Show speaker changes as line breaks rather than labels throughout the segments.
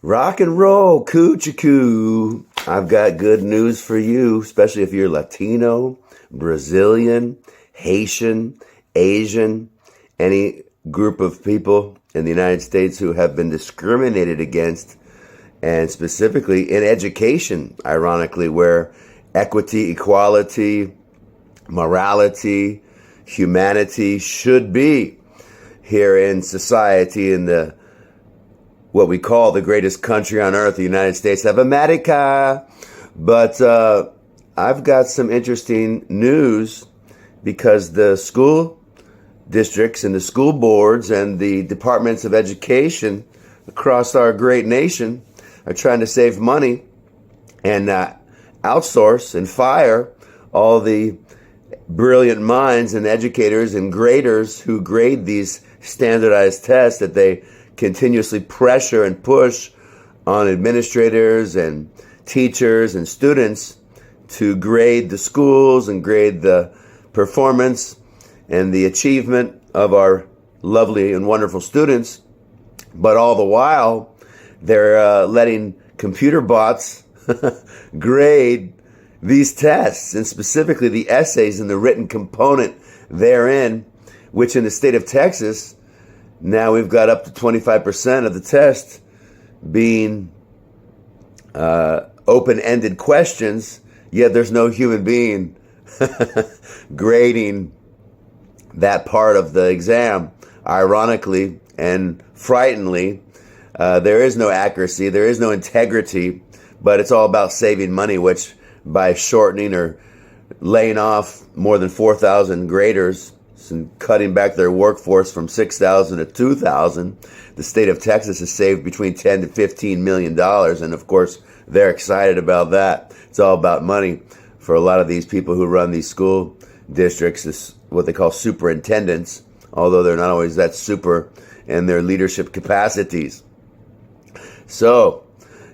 Rock and roll, coo-choo-coo. I've got good news for you, especially if you're Latino, Brazilian, Haitian, Asian, any group of people in the United States who have been discriminated against, and specifically in education, ironically, where equity, equality, morality, humanity should be here in society, in the what we call the greatest country on earth, the United States of America. But I've got some interesting news, because the school districts and the school boards and the departments of education across our great nation are trying to save money and outsource and fire all the brilliant minds and educators and graders who grade these standardized tests that they continuously pressure and push on administrators and teachers and students to grade the schools and grade the performance and the achievement of our lovely and wonderful students. But all the while, they're letting computer bots grade these tests, and specifically the essays and the written component therein, which in the state of Texas, now we've got up to 25% of the test being open-ended questions, yet there's no human being grading that part of the exam. Ironically and frighteningly, there is no accuracy, there is no integrity, but it's all about saving money, which by shortening or laying off more than 4,000 graders and cutting back their workforce from 6,000 to 2,000, the state of Texas has saved between 10 to 15 million dollars, and of course they're excited about that. It's all about money for a lot of these people who run these school districts. Is what they call superintendents, although they're not always that super in their leadership capacities. So,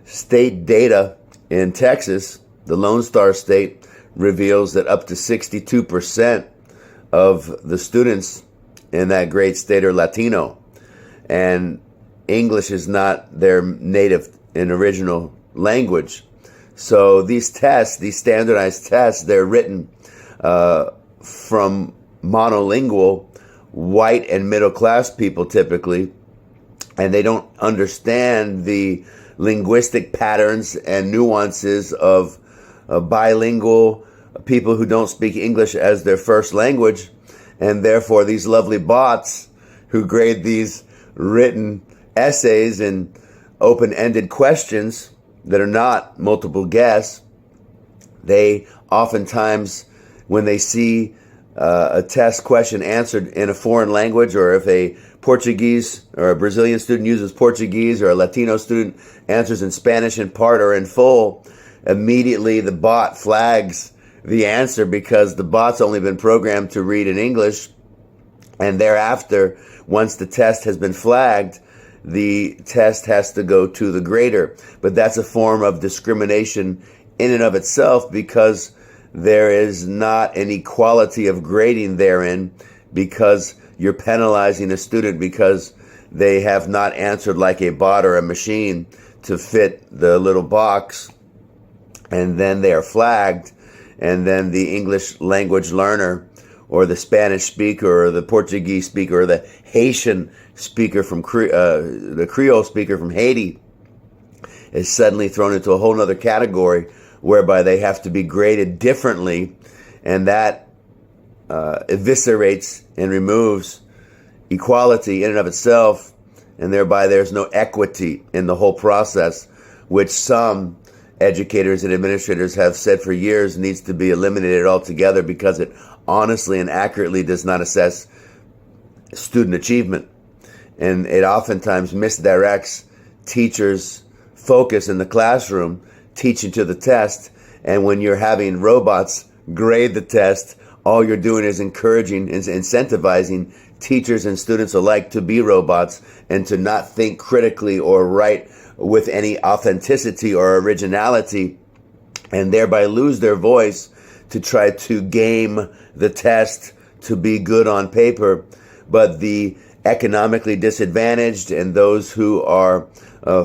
state data in Texas, the Lone Star State, reveals that up to 62% of the students in that great state are Latino, and English is not their native and original language. So these tests, these standardized tests, they're written from monolingual white and middle class people typically, and they don't understand the linguistic patterns and nuances of bilingual people who don't speak English as their first language. And therefore these lovely bots who grade these written essays and open-ended questions that are not multiple guess, they oftentimes, when they see a test question answered in a foreign language, or if a Portuguese or a Brazilian student uses Portuguese, or a Latino student answers in Spanish in part or in full, immediately the bot flags the answer, because the bot's only been programmed to read in English. And thereafter, once the test has been flagged, the test has to go to the grader. But that's a form of discrimination in and of itself, because there is not an equality of grading therein, because you're penalizing a student because they have not answered like a bot or a machine to fit the little box, and then they are flagged. And then the English language learner, or the Spanish speaker, or the Portuguese speaker, or the Haitian speaker from the Creole speaker from Haiti, is suddenly thrown into a whole other category, whereby they have to be graded differently, and that eviscerates and removes equality in and of itself, and thereby there's no equity in the whole process, which some educators and administrators have said for years needs to be eliminated altogether, because it honestly and accurately does not assess student achievement. And it oftentimes misdirects teachers' focus in the classroom, teaching to the test. And when you're having robots grade the test, all you're doing is encouraging and incentivizing teachers and students alike to be robots and to not think critically or write with any authenticity or originality, and thereby lose their voice to try to game the test to be good on paper. But the economically disadvantaged and those who are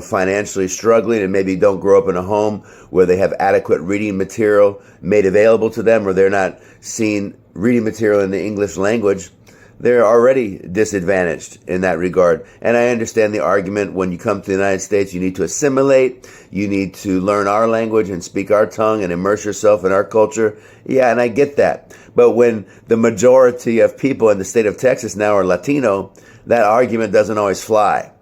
financially struggling and maybe don't grow up in a home where they have adequate reading material made available to them, or they're not seeing reading material in the English language, they're already disadvantaged in that regard. And I understand the argument, when you come to the United States, you need to assimilate, you need to learn our language and speak our tongue and immerse yourself in our culture. Yeah, and I get that. But when the majority of people in the state of Texas now are Latino, that argument doesn't always fly.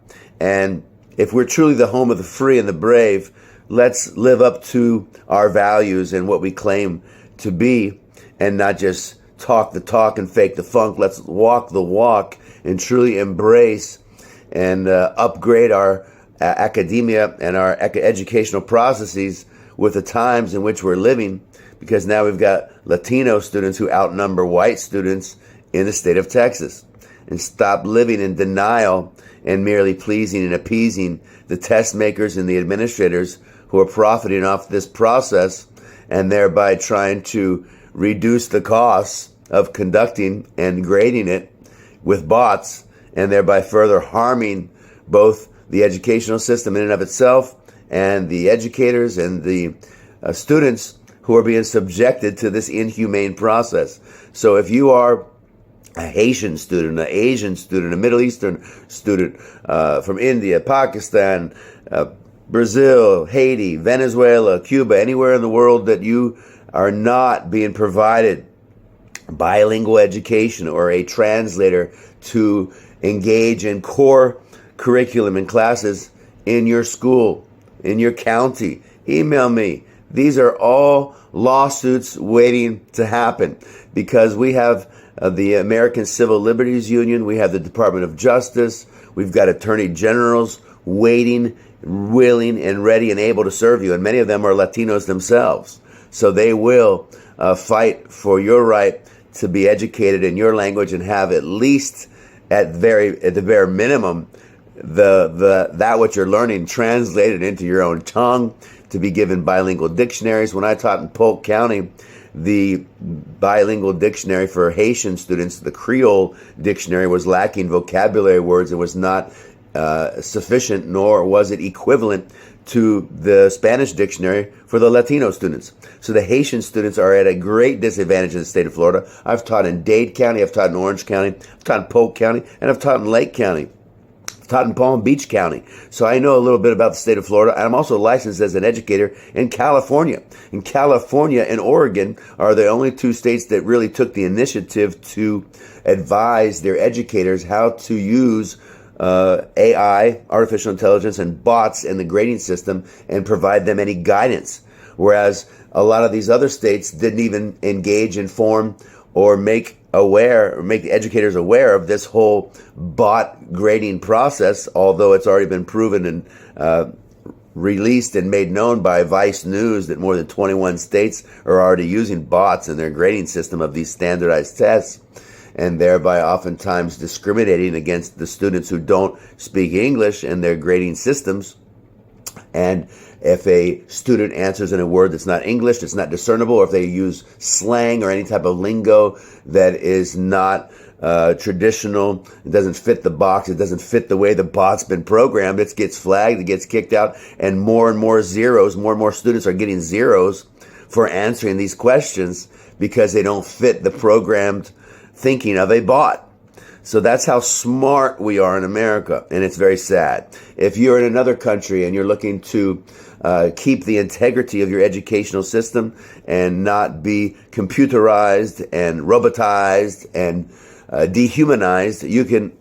And if we're truly the home of the free and the brave, let's live up to our values and what we claim to be, and not just talk the talk and fake the funk. Let's walk the walk and truly embrace and upgrade our academia and our educational processes with the times in which we're living, because now we've got Latino students who outnumber white students in the state of Texas. And stop living in denial and merely pleasing and appeasing the test makers and the administrators who are profiting off this process, and thereby trying to reduce the costs of conducting and grading it with bots, and thereby further harming both the educational system in and of itself and the educators and the students who are being subjected to this inhumane process. So if you are a Haitian student, an Asian student, a Middle Eastern student from India, Pakistan, Brazil, Haiti, Venezuela, Cuba, anywhere in the world that you are not being provided bilingual education or a translator to engage in core curriculum and classes in your school, in your county, email me. These are all lawsuits waiting to happen, because we have the American Civil Liberties Union, we have the Department of Justice, we've got attorney generals waiting, willing and ready and able to serve you, and many of them are Latinos themselves. So they will fight for your right to be educated in your language and have at least at the bare minimum that what you're learning translated into your own tongue, to be given bilingual dictionaries. When I taught in Polk County, the bilingual dictionary for Haitian students, the Creole dictionary, was lacking vocabulary words. It was not sufficient, nor was it equivalent to the Spanish dictionary for the Latino students. So the Haitian students are at a great disadvantage in the state of Florida. I've taught in Dade County, I've taught in Orange County, I've taught in Polk County, and I've taught in Lake County. I've taught in Palm Beach County. So I know a little bit about the state of Florida. And I'm also licensed as an educator in California. In California and Oregon are the only two states that really took the initiative to advise their educators how to use AI, artificial intelligence, and bots in the grading system and provide them any guidance. Whereas a lot of these other states didn't even engage, inform, or make the educators aware of this whole bot grading process, although it's already been proven and released and made known by Vice News that more than 21 states are already using bots in their grading system of these standardized tests, and thereby oftentimes discriminating against the students who don't speak English in their grading systems. And if a student answers in a word that's not English, that's not discernible, or if they use slang or any type of lingo that is not traditional, it doesn't fit the box, it doesn't fit the way the bot's been programmed, it gets flagged, it gets kicked out, and more zeros, more and more students are getting zeros for answering these questions because they don't fit the programmed thinking of a bot. So that's how smart we are in America, and it's very sad. If you're in another country and you're looking to keep the integrity of your educational system and not be computerized and robotized and dehumanized, you can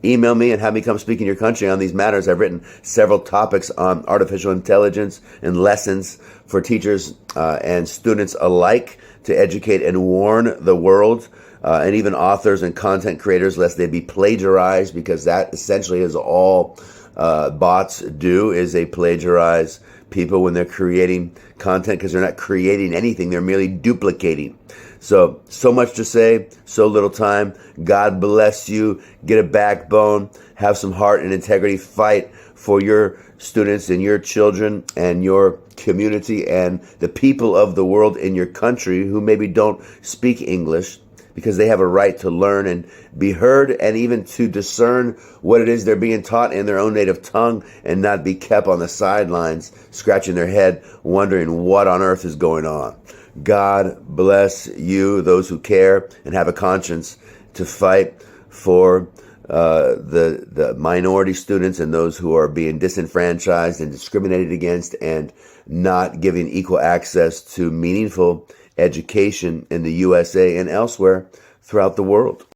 email me and have me come speak in your country on these matters. I've written several topics on artificial intelligence and lessons for teachers and students alike to educate and warn the world, and even authors and content creators, lest they be plagiarized, because that essentially is all bots do, is they plagiarize people when they're creating content, because they're not creating anything, they're merely duplicating. So much to say, so little time. God bless you. Get a backbone, have some heart and integrity, fight for your students and your children and your community and the people of the world in your country who maybe don't speak English. because they have a right to learn and be heard, and even to discern what it is they're being taught in their own native tongue, and not be kept on the sidelines scratching their head wondering what on earth is going on. God bless you, those who care and have a conscience, to fight for the minority students and those who are being disenfranchised and discriminated against, and not giving equal access to meaningful education in the USA and elsewhere throughout the world.